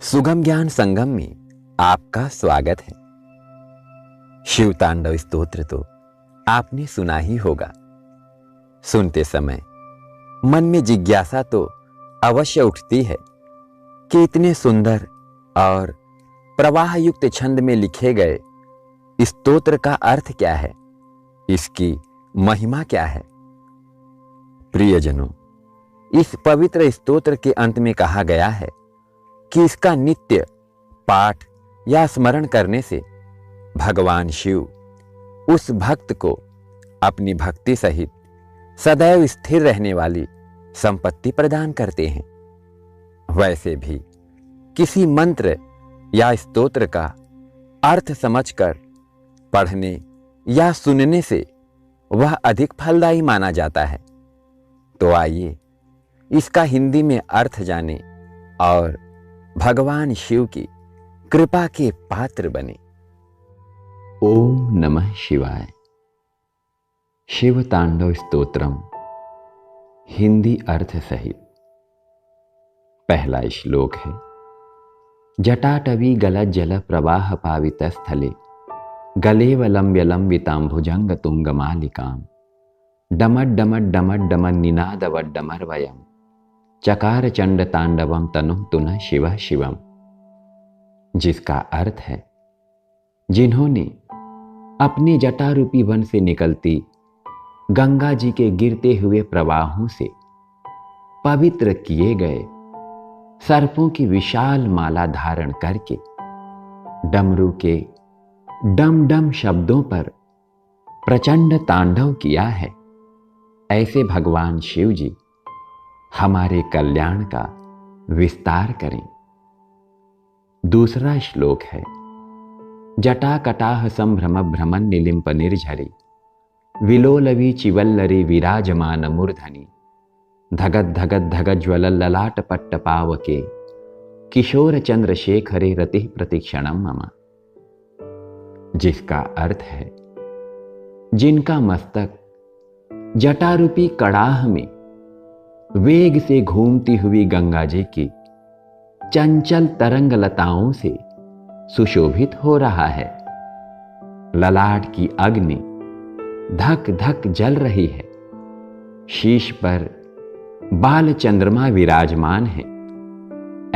सुगम ज्ञान संगम में आपका स्वागत है। शिव तांडव स्तोत्र तो आपने सुना ही होगा। सुनते समय मन में जिज्ञासा तो अवश्य उठती है कि इतने सुंदर और प्रवाह युक्त छंद में लिखे गए स्तोत्र का अर्थ क्या है, इसकी महिमा क्या है। प्रियजनों, इस पवित्र स्तोत्र के अंत में कहा गया है कि इसका नित्य पाठ या स्मरण करने से भगवान शिव उस भक्त को अपनी भक्ति सहित सदैव स्थिर रहने वाली संपत्ति प्रदान करते हैं। वैसे भी किसी मंत्र या स्तोत्र का अर्थ समझकर पढ़ने या सुनने से वह अधिक फलदायी माना जाता है। तो आइए इसका हिंदी में अर्थ जाने और भगवान शिव की कृपा के पात्र बने। ओम नमः शिवाय। शिव तांडव स्तोत्रम हिंदी अर्थ सहित। पहला श्लोक है। जटाटवी गलज्जल प्रवाह पावित स्थले गलेव लंब्यलंबितां भुजंग तुंगमालिकां डमड निनादवड्डमर्वयम् चकार चंड तांडवम तनुः तुनः शिवः शिवम। जिसका अर्थ है, जिन्होंने अपने जटारूपी वन से निकलती गंगा जी के गिरते हुए प्रवाहों से पवित्र किए गए सर्पों की विशाल माला धारण करके डमरू के डम डम शब्दों पर प्रचंड तांडव किया है, ऐसे भगवान शिव जी हमारे कल्याण का विस्तार करें। दूसरा श्लोक है। जटा कटाह संभ्रम भ्रमण निलिंप निर्झरी विलोलवी चिवल्लरी विराजमान मूर्धनि धगद धगद धगद ज्वल ललाट पट्ट पावके किशोर चंद्रशेखरे रति प्रतीक्षणम मम। जिसका अर्थ है, जिनका मस्तक जटारूपी कड़ाह में वेग से घूमती हुई गंगा जी की चंचल तरंग लताओं से सुशोभित हो रहा है। ललाट की अग्नि धक धक जल रही है। शीश पर बाल चंद्रमा विराजमान है।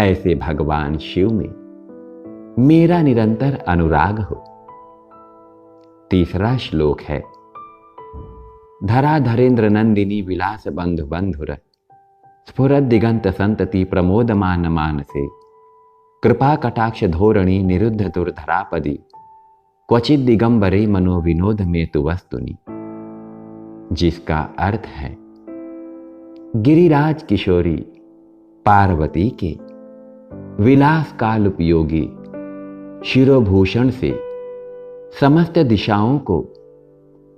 ऐसे भगवान शिव में मेरा निरंतर अनुराग हो। तीसरा श्लोक है। धरा धरेंद्र नंदिनी विलास बंधु बंधुर स्फुरद दिगंत संतति प्रमोदमान मानसे कृपा कटाक्ष धोरणी निरुद्ध दुर्धरापदी क्वचित दिगंबरे मनो विनोद में तु वस्तुनि। जिसका अर्थ है, गिरिराज किशोरी पार्वती के विलास काल उपयोगी शिरोभूषण से समस्त दिशाओं को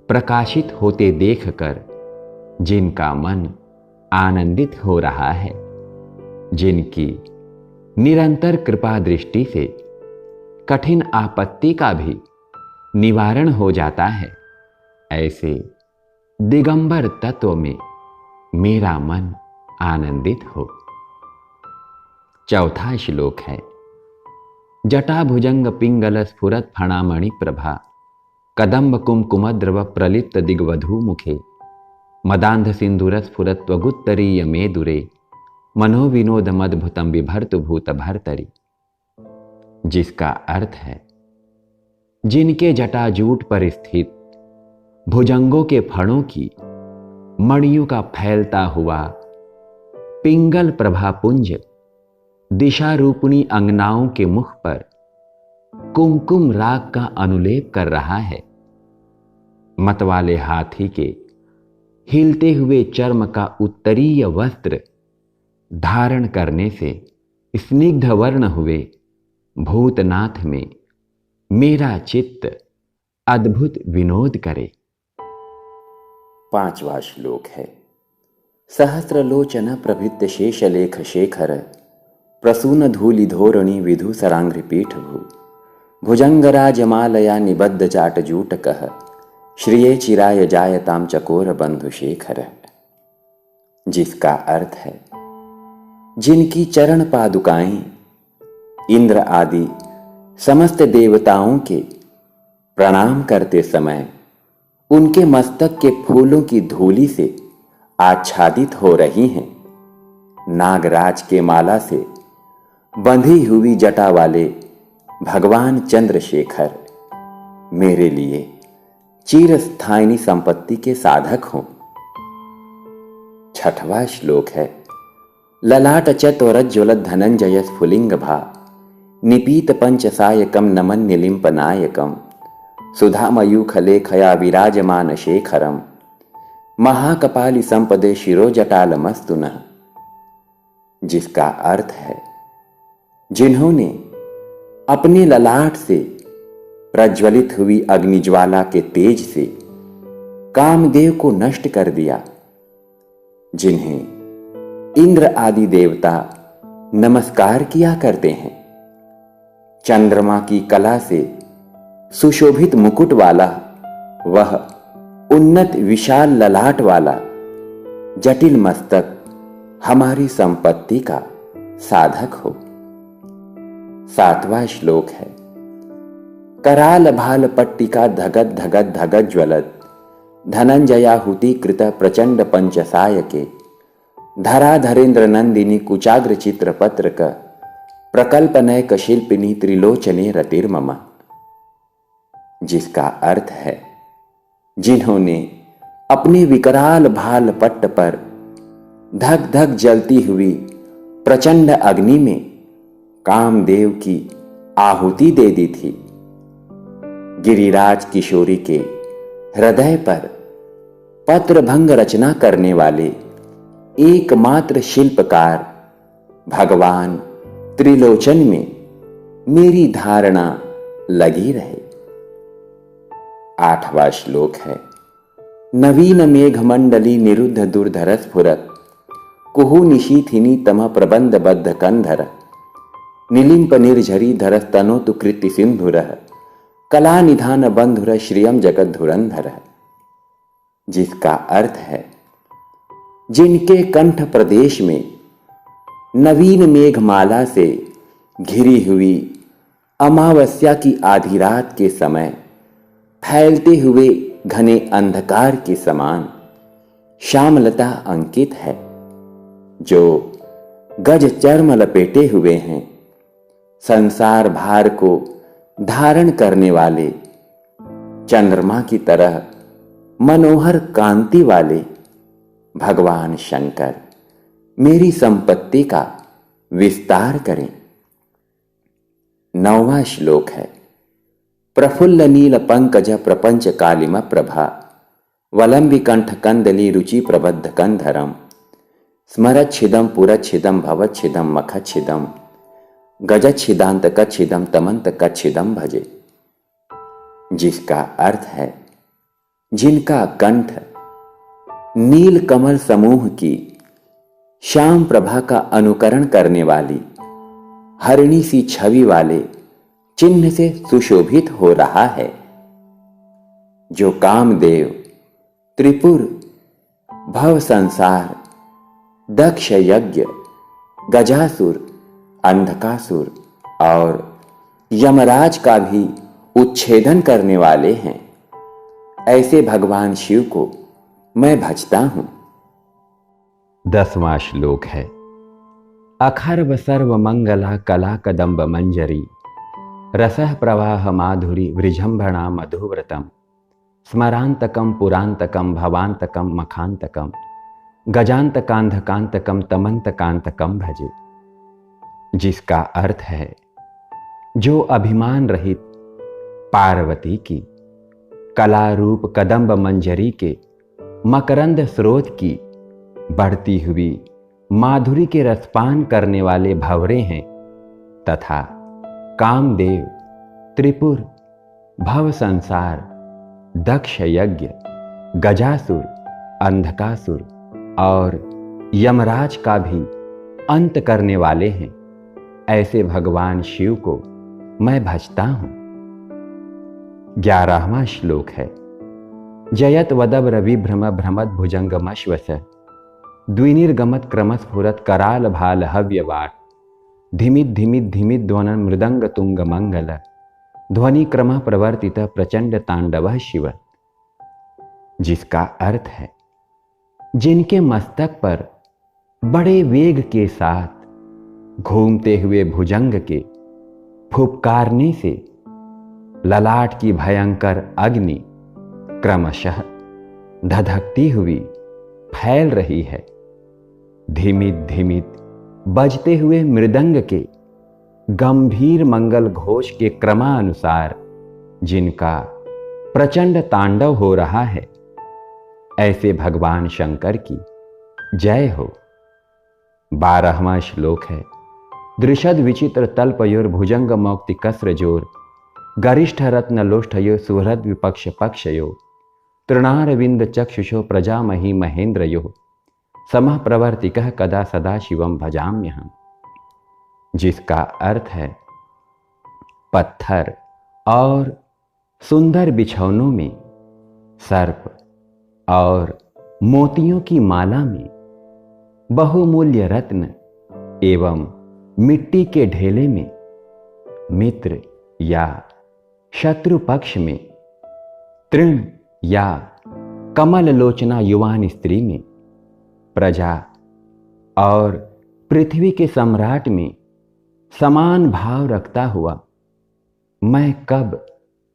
प्रकाशित होते देखकर जिनका मन आनंदित हो रहा है, जिनकी निरंतर कृपा दृष्टि से कठिन आपत्ति का भी निवारण हो जाता है, ऐसे दिगंबर तत्व में मेरा मन आनंदित हो। चौथा श्लोक है। जटा भुजंग पिंगल स्फुरत फणामणि प्रभा कदम्ब कुमकुमद्रव प्रलिप्त दिग्वधू मुखे मदांध सिंधुर स्फुरत त्वगुत्तरीय मे दुरे मनोविनोद मद्भुतम विभर्तु भूत भर्तरी। जिसका अर्थ है, जिनके जटाजूट पर स्थित भुजंगों के फणों की मणियों का फैलता हुआ पिंगल प्रभापुंज दिशा रूपणी अंगनाओं के मुख पर कुमकुम राग का अनुलेप कर रहा है। मतवाले हाथी के हिलते हुए चर्म का उत्तरीय वस्त्र धारण करने से स्निग्ध वर्ण हुए भूतनाथ में मेरा चित्त अद्भुत विनोद करे। पांचवा श्लोक है। सहस्रलोचन प्रभृत्य शेषलेख शेखर प्रसून धूलि धोरणी विधु सरांघ्रि पीठ भू भुजंगराजमालया निबद्ध चाटजूटकः श्रिये चिराय जायताम चकोर बंधु शेखर। जिसका अर्थ है, जिनकी चरण पादुकाएं इंद्र आदि समस्त देवताओं के प्रणाम करते समय उनके मस्तक के फूलों की धूलि से आच्छादित हो रही हैं। नागराज के माला से बंधी हुई जटा वाले भगवान चंद्रशेखर मेरे लिए चिरस्थायिनी संपत्ति के साधक हों। 6वां श्लोक है। ललाट चतुरज्ज्वल धनंजय स्फुलिंग भा निपीत पंचसायकम नमन निलिंपनायकम सुधामयूखलेखया विराजमान शेखरम महाकपाली संपदे शिरोजटालमस्तुनः, जिसका अर्थ है जिन्होंने अपने ललाट से प्रज्वलित हुई अग्निज्वाला के तेज से कामदेव को नष्ट कर दिया, जिन्हें इंद्र आदि देवता नमस्कार किया करते हैं। चंद्रमा की कला से सुशोभित मुकुट वाला वह उन्नत विशाल ललाट वाला जटिल मस्तक हमारी संपत्ति का साधक हो। 7वां श्लोक है। कराल भाल पट्टिका धगत धगत धगत ज्वलत धनंजयाहुति कृत प्रचंड पंचसायके धराधरेन्द्र नंदिनी कुचाग्र चित्र पत्रक प्रकल्पनयक शिल्पिनी त्रिलोचने रतिर्मम, जिसका अर्थ है जिन्होंने अपने विकराल भाल पट्ट पर धक धक जलती हुई प्रचंड अग्नि में कामदेव की आहुति दे दी थी। गिरिराज किशोरी के हृदय पर पत्रभंग रचना करने वाले एकमात्र शिल्पकार भगवान त्रिलोचन में मेरी धारणा लगी रहे। 8वां श्लोक है। नवीन मेघमंडली निरुद्ध दुर्धर स्फुरत कुहु निशीथिनी तम प्रबंध बद्ध कंधर निलिंप निर्झरी धर स्तनोतु कृति सिंधुर कला निधान बंधुर श्रियम जगत धुरंधर, जिसका अर्थ है जिनके कंठ प्रदेश में नवीन मेघमाला से घिरी हुई अमावस्या की आधी रात के समय फैलते हुए घने अंधकार के समान श्यामलता अंकित है, जो गज चर्म लपेटे हुए हैं। संसार भार को धारण करने वाले चंद्रमा की तरह मनोहर कांति वाले भगवान शंकर मेरी संपत्ति का विस्तार करें। 9वां श्लोक है। प्रफुल्ल नील पंकज प्रपंच कालिम प्रभा वलंबि कंठ कंदली रुचि प्रबद्ध कंधरम स्मरच्छिदम पुरच्छिदम भवच्छिदम मखच्छिदम गजच्छिदांत कच्छिदम तमंत कच्छिदम भजे, जिसका अर्थ है जिनका कंठ नील कमल समूह की श्याम प्रभा का अनुकरण करने वाली हरिणी सी छवि वाले चिन्ह से सुशोभित हो रहा है, जो कामदेव, त्रिपुर, भव संसार, दक्ष यज्ञ, गजासुर, अंधकासुर और यमराज का भी उच्छेदन करने वाले हैं। ऐसे भगवान शिव को मैं भजता हूं। 10वां श्लोक है। अखर्व सर्व मंगला कला कदम्ब मंजरी रसः प्रवाह माधुरी वृजंभणा मधुव्रतम स्मरांतकम पुरांतकम भवांतकम मखांतकम गजांतकांधकांतकम तमंतकांतकम भजे, जिसका अर्थ है जो अभिमान रहित पार्वती की कला रूप कदम्ब मंजरी के मकरंद स्रोत की बढ़ती हुई माधुरी के रसपान करने वाले भंवरे हैं, तथा कामदेव, त्रिपुर, भव संसार, दक्ष यज्ञ, गजासुर, अंधकासुर और यमराज का भी अंत करने वाले हैं। ऐसे भगवान शिव को मैं भजता हूं। 11वां श्लोक है। जयत वदव्र विभ्रम भ्रमद भुजंगमश्वस द्विनिर्गमत क्रमस्फुरत कराल भाल हव्यवाट धिमित धिमित धिमित ध्वनन मृदंग तुंग मंगल ध्वनि क्रम प्रवर्तित प्रचंड तांडव शिव, जिसका अर्थ है जिनके मस्तक पर बड़े वेग के साथ घूमते हुए भुजंग के फुफकारने से ललाट की भयंकर अग्नि क्रमशः धधकती हुई फैल रही है। धीमित धीमित बजते हुए मृदंग के गंभीर मंगल घोष के क्रमानुसार जिनका प्रचंड तांडव हो रहा है, ऐसे भगवान शंकर की जय हो। 12वां श्लोक है। दृशद विचित्र तल्पयोर भुजंग मौक्ति कसर जोर गरिष्ठ रत्न लोष्ठयो सुहृद विपक्ष पक्षयो तृणारविंद चक्षुषो प्रजामही महेंद्रयो समः प्रवर्तिकः कदा सदा शिवम भजाम्यहम्, जिसका अर्थ है पत्थर और सुंदर बिछौनों में सर्प और मोतियों की माला में बहुमूल्य रत्न एवं मिट्टी के ढेले में मित्र या शत्रु पक्ष में तृण या कमल लोचना युवान स्त्री में प्रजा और पृथ्वी के सम्राट में समान भाव रखता हुआ मैं कब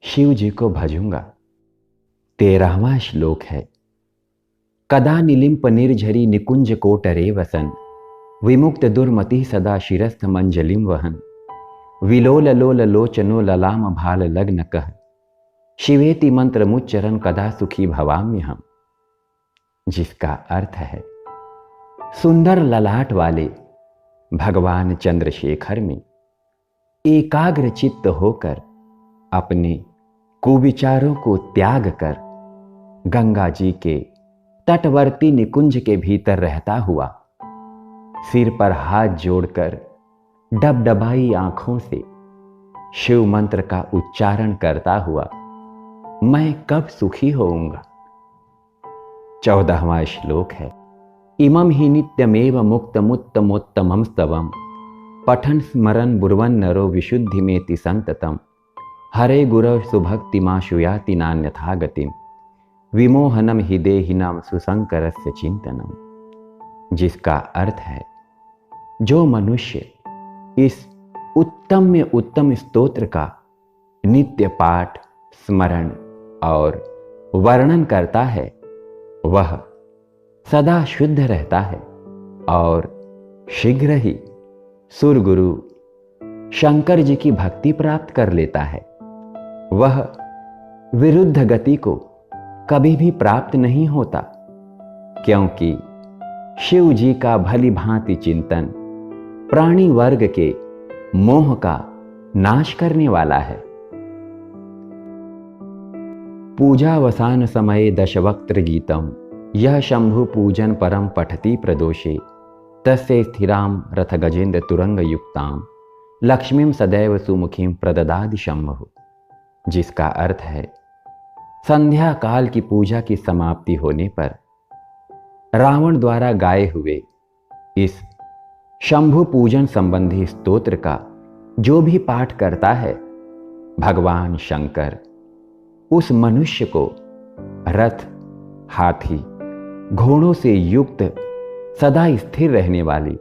शिव जी को भजूंगा। 13वां श्लोक है। कदा निलिंप निर्झरी निकुंज कोटरे वसन विमुक्त दुर्मति सदा शिरस्थ मंजलिम वहन विलोल लोल लोचनो ललाम भाल लग्न कह शिवेति मंत्र मुच्चरण कदा सुखी भवाम्य हम, जिसका अर्थ है सुंदर ललाट वाले भगवान चंद्रशेखर में एकाग्र चित्त होकर अपने कुविचारों को त्याग कर गंगा जी के तटवर्ती निकुंज के भीतर रहता हुआ सिर पर हाथ जोड़कर डबडबाई आंखों से शिव मंत्र का उच्चारण करता हुआ मैं कब सुखी होऊंगा। 14वां श्लोक है। इमं हि नित्यमेव मुक्तमुत्तमोत्तमं स्तवम् पठन स्मरन बुर्वन नरो विशुद्धिमेति संततम हरे गुरव सुभक्तिमाशुयाति नान्यथा गतिम विमोहनम हि देहिनाम सुशंकरस्य चिंतनम, जिसका अर्थ है जो मनुष्य इस उत्तम में उत्तम स्तोत्र का नित्य पाठ स्मरण और वर्णन करता है वह सदा शुद्ध रहता है और शीघ्र ही सुरगुरु शंकर जी की भक्ति प्राप्त कर लेता है। वह विरुद्ध गति को कभी भी प्राप्त नहीं होता, क्योंकि शिव जी का भली भांति चिंतन प्राणी वर्ग के मोह का नाश करने वाला है। पूजावसान समये दशवक्त्र गीतम यह शंभु पूजन परम पठति प्रदोषे तस्य स्थिराम रथ गजेंद्र तुरंग युक्ताम लक्ष्मीम सदैव सुमुखीम प्रददादि शंभु, जिसका अर्थ है संध्या काल की पूजा की समाप्ति होने पर रावण द्वारा गाए हुए इस शंभु पूजन संबंधी स्तोत्र का जो भी पाठ करता है, भगवान शंकर उस मनुष्य को रथ, हाथी, घोड़ों से युक्त सदा स्थिर रहने वाली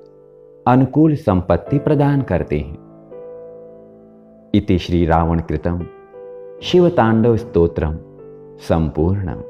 अनुकूल संपत्ति प्रदान करते हैं। इति श्री रावण कृतम शिव तांडव स्तोत्रम संपूर्णम।